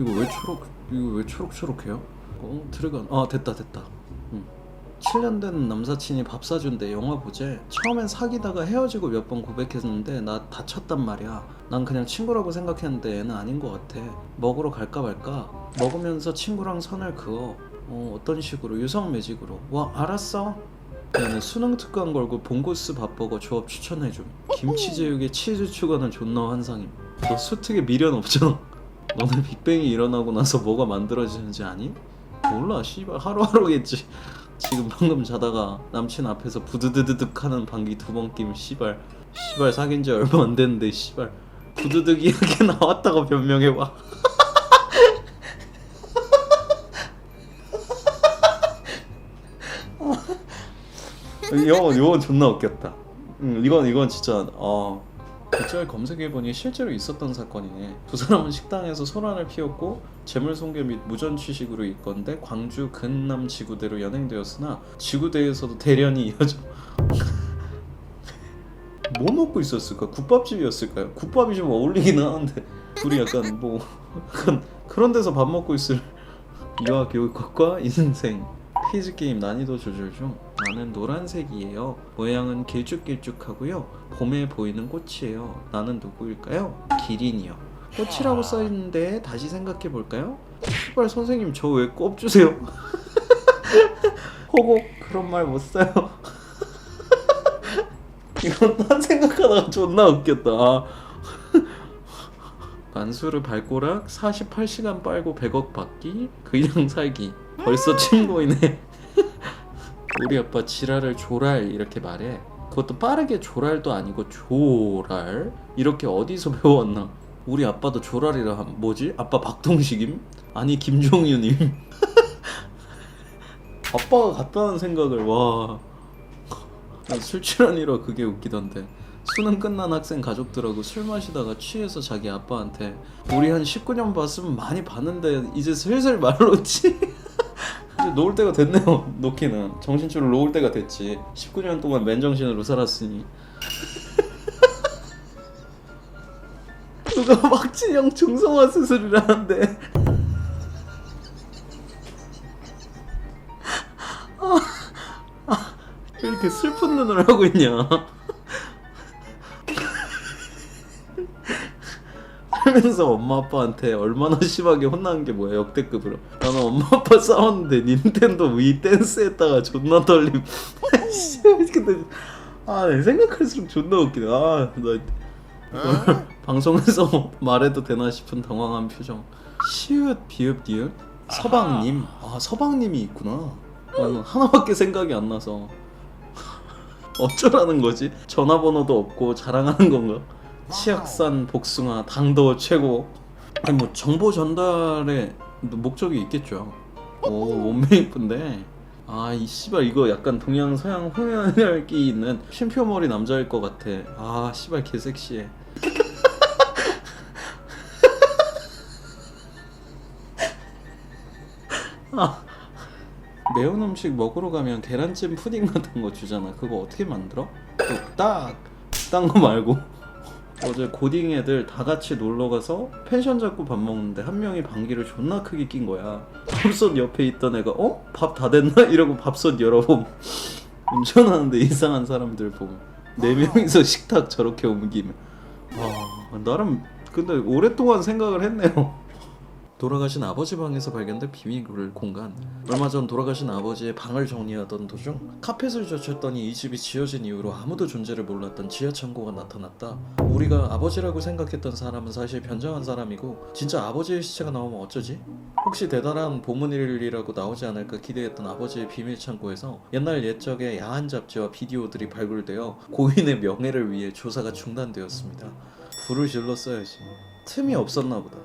이거 왜 초록초록해요? 들어가. 됐다. 7년 된 남사친이 밥 사준대. 영화 보재. 처음엔 사귀다가 헤어지고 몇 번 고백했는데 나 다쳤단 말이야. 난 그냥 친구라고 생각했는데 얘는 아닌 것 같아. 먹으러 갈까 말까? 먹으면서 친구랑 선을 그어. 어떤 식으로? 유성 매직으로. 와, 알았어. 나는 수능 특강 걸고 봉고스 밥버거 조합 추천해줌. 김치 제육에 치즈 추가는 존나 환상임. 너 수특에 미련 없잖아. 너네 빅뱅이 일어나고 나서 뭐가 만들어지는지 아니? 몰라, 씨발. 하루하루겠지. 지금 방금 자다가 남친 앞에서 부드드드득 하는 방귀 2번 낌. 씨발 사귄 지 얼마 안 됐는데 씨발 부드득 이렇게 나왔다고 변명해봐. 이건 존나 웃겼다. 이건 진짜 글자를 검색해보니 실제로 있었던 사건이네. 두 사람은 식당에서 소란을 피웠고 재물손괴 및 무전취식으로 입건돼 광주 근남 지구대로 연행되었으나 지구대에서도 대련이 이어져. 뭐 먹고 있었을까? 국밥집이었을까요? 국밥이 좀 어울리긴 하는데 둘이 약간 약간 그런 데서 밥 먹고 있을. 유아교육학과 인생. 퀴즈게임 난이도 조절 중. 나는 노란색이에요. 모양은 길쭉길쭉하고요. 봄에 보이는 꽃이에요. 나는 누구일까요? 기린이요. 꽃이라고 써있는데 다시 생각해볼까요? 씨발 선생님 저 왜 꼽 주세요? 호곡 그런 말 못 써요. 이건 딴 생각하다가 존나 웃겼다. 만수르 발꼬락 48시간 빨고 100억 받기 그냥 살기. 벌써 침 보이네. 우리 아빠 지랄을 조랄 이렇게 말해. 그것도 빠르게 조랄도 아니고 조랄. 이렇게 어디서 배웠나? 우리 아빠도 조랄이라 하면 뭐지? 아빠 박동식임? 아니 김종윤임. 아빠가 같다는 생각을. 와, 술 취하니라 그게 웃기던데. 수능 끝난 학생 가족들하고 술 마시다가 취해서 자기 아빠한테 우리 한 19년 봤으면 많이 봤는데 이제 슬슬 말 놓지? 이제 놓을 때가 됐네요. 놓기는 정신줄을 놓을 때가 됐지. 19년 동안 맨정신으로 살았으니. 누가 박진영 중성화 수술이라는데. 왜 이렇게 슬픈 눈을 하고 있냐? 살면서 엄마 아빠한테 얼마나 심하게 혼난 게 뭐야? 역대급으로. 나는 엄마 아빠 싸웠는데 닌텐도 위 댄스 했다가 존나 떨림. 근데 내 생각할수록 존나 웃기네. 나 방송에서 말해도 되나 싶은 당황한 표정. 시읒 비읍 디귿 서방님. 서방님이 있구나. 나는 하나밖에 생각이 안 나서 어쩌라는 거지? 전화번호도 없고 자랑하는 건가? 치악산 복숭아 당도 최고. 아니 뭐 정보 전달에 목적이 있겠죠. 오, 몸매 이쁜데. 이 씨발 이거 약간 동양 서양 혼혈기 있는 쉼표머리 남자일 것 같아. 씨발 개섹시해. 매운 음식 먹으러 가면 계란찜 푸딩 같은 거 주잖아. 그거 어떻게 만들어? 딴 거 말고. 어제 고딩 애들 다 같이 놀러 가서 펜션 잡고 밥 먹는데 한 명이 방귀를 존나 크게 낀 거야. 밥솥 옆에 있던 애가 밥 다 됐나? 이러고 밥솥 열어봄. 운전하는데 이상한 사람들 보면 4명이서 식탁 저렇게 옮기면. 나름 근데 오랫동안 생각을 했네요. 돌아가신 아버지 방에서 발견된 비밀 공간. 얼마 전 돌아가신 아버지의 방을 정리하던 도중 카펫을 젖혔더니 이 집이 지어진 이후로 아무도 존재를 몰랐던 지하 창고가 나타났다. 우리가 아버지라고 생각했던 사람은 사실 변장한 사람이고 진짜 아버지의 시체가 나오면 어쩌지? 혹시 대단한 보물이라고 나오지 않을까 기대했던 아버지의 비밀 창고에서 옛날 옛적의 야한 잡지와 비디오들이 발굴되어 고인의 명예를 위해 조사가 중단되었습니다. 불을 질렀어야지. 틈이 없었나 보다.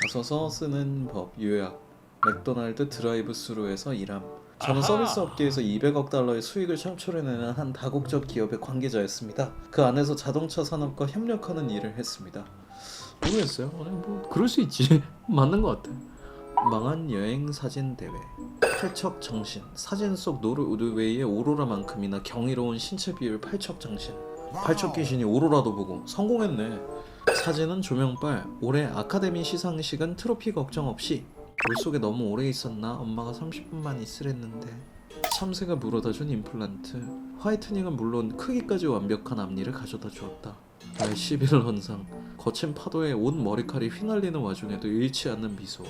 자서서 쓰는 법 요약. 맥도날드 드라이브 스루에서 일함. 저는 서비스 업계에서 200억 달러의 수익을 창출해내는 한 다국적 기업의 관계자였습니다. 그 안에서 자동차 산업과 협력하는 일을 했습니다. 모르겠어요. 그럴 수 있지. 맞는 것 같아. 망한 여행 사진 대회. 팔척 정신. 사진 속 노르웨이의 오로라만큼이나 경이로운 신체 비율 팔척 정신. 팔척 귀신이 오로라도 보고 성공했네. 사진은 조명빨. 올해 아카데미 시상식은 트로피 걱정 없이. 물속에 너무 오래 있었나? 엄마가 30분만 있으랬는데. 참새가 물어다준 임플란트. 화이트닝은 물론 크기까지 완벽한 앞니를 가져다 주었다. 나의 11헌상. 거친 파도에 온 머리칼이 휘날리는 와중에도 잃지 않는 미소.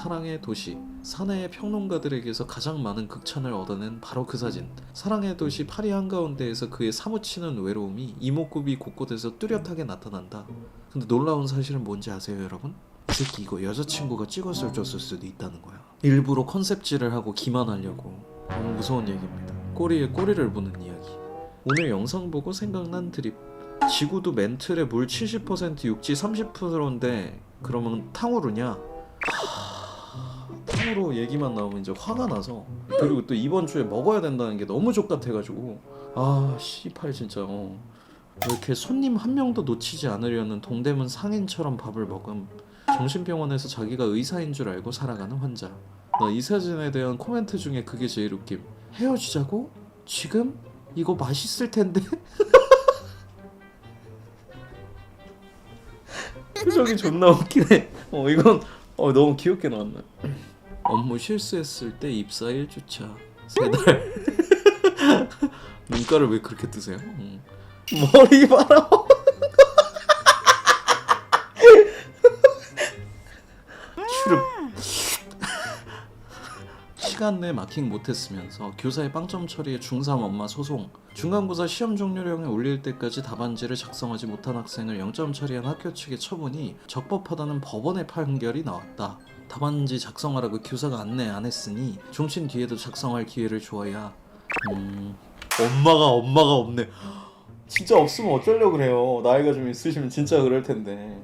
사랑의 도시. 사내의 평론가들에게서 가장 많은 극찬을 얻어낸 바로 그 사진. 사랑의 도시 파리 한가운데에서 그의 사무치는 외로움이 이목구비 곳곳에서 뚜렷하게 나타난다. 근데 놀라운 사실은 뭔지 아세요, 여러분? 이 새끼 이거 여자친구가 찍었을 줬을 수도 있다는 거야. 일부러 컨셉질을 하고 기만하려고. 너무 무서운 얘기입니다. 꼬리에 꼬리를 무는 이야기. 오늘 영상 보고 생각난 드립. 지구도 멘틀에 물 70% 육지 30%인데 그러면 탕후루냐? 탕후루 얘기만 나오면 이제 화가 나서. 그리고 또 이번 주에 먹어야 된다는 게 너무 족같아가지고 씨팔 진짜 이렇게 손님 한 명도 놓치지 않으려는 동대문 상인처럼 밥을 먹음. 정신병원에서 자기가 의사인 줄 알고 살아가는 환자. 나 이 사진에 대한 코멘트 중에 그게 제일 웃김. 헤어지자고? 지금? 이거 맛있을 텐데? 표정이 존나 웃기네. 이건 너무 귀엽게 나왔네. 업무 실수했을 때 입사 1주차 3달. 눈가를 왜 그렇게 뜨세요? 머리 봐라. 추릅. 시간 내 마킹 못했으면서 교사의 빵점 처리에 중3 엄마 소송. 중간고사 시험 종료령에 올릴 때까지 답안지를 작성하지 못한 학생을 0점 처리한 학교 측의 처분이 적법하다는 법원의 판결이 나왔다. 답안지 작성하라고 교사가 안내 안 했으니 종친 뒤에도 작성할 기회를 주어야. 엄마가 없네. 진짜 없으면 어쩌려고 그래요. 나이가 좀 있으시면 진짜 그럴 텐데.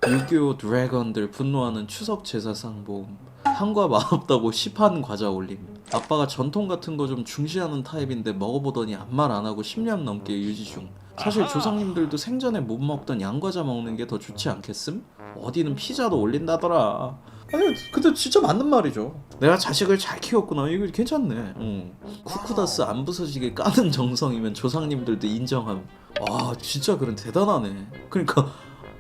6.25 드래건들 분노하는 추석 제사상 모음. 한과 맛없다고 시판 과자 올림. 아빠가 전통 같은 거 좀 중시하는 타입인데 먹어보더니 아무 말 안 하고 10년 넘게 유지 중. 사실 조상님들도 생전에 못 먹던 양과자 먹는 게 더 좋지 않겠음? 어디는 피자도 올린다더라. 아니 근데 진짜 맞는 말이죠. 내가 자식을 잘 키웠구나. 이거 괜찮네. 쿠쿠다스 안 부서지게 까는 정성이면 조상님들도 인정함. 와 진짜 그런 대단하네. 그러니까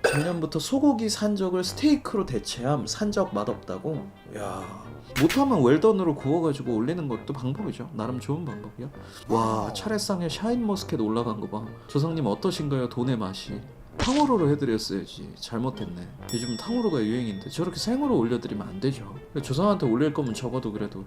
작년부터 소고기 산적을 스테이크로 대체함. 산적 맛없다고? 야 못하면 웰던으로 구워가지고 올리는 것도 방법이죠. 나름 좋은 방법이야. 와 차례상에 샤인머스켓 올라간 거 봐. 조상님 어떠신가요? 돈의 맛이. 탕후루로 해드렸어야지. 잘못했네. 요즘 탕후루가 유행인데 저렇게 생으로 올려드리면 안 되죠. 조상한테 올릴 거면 적어도 그래도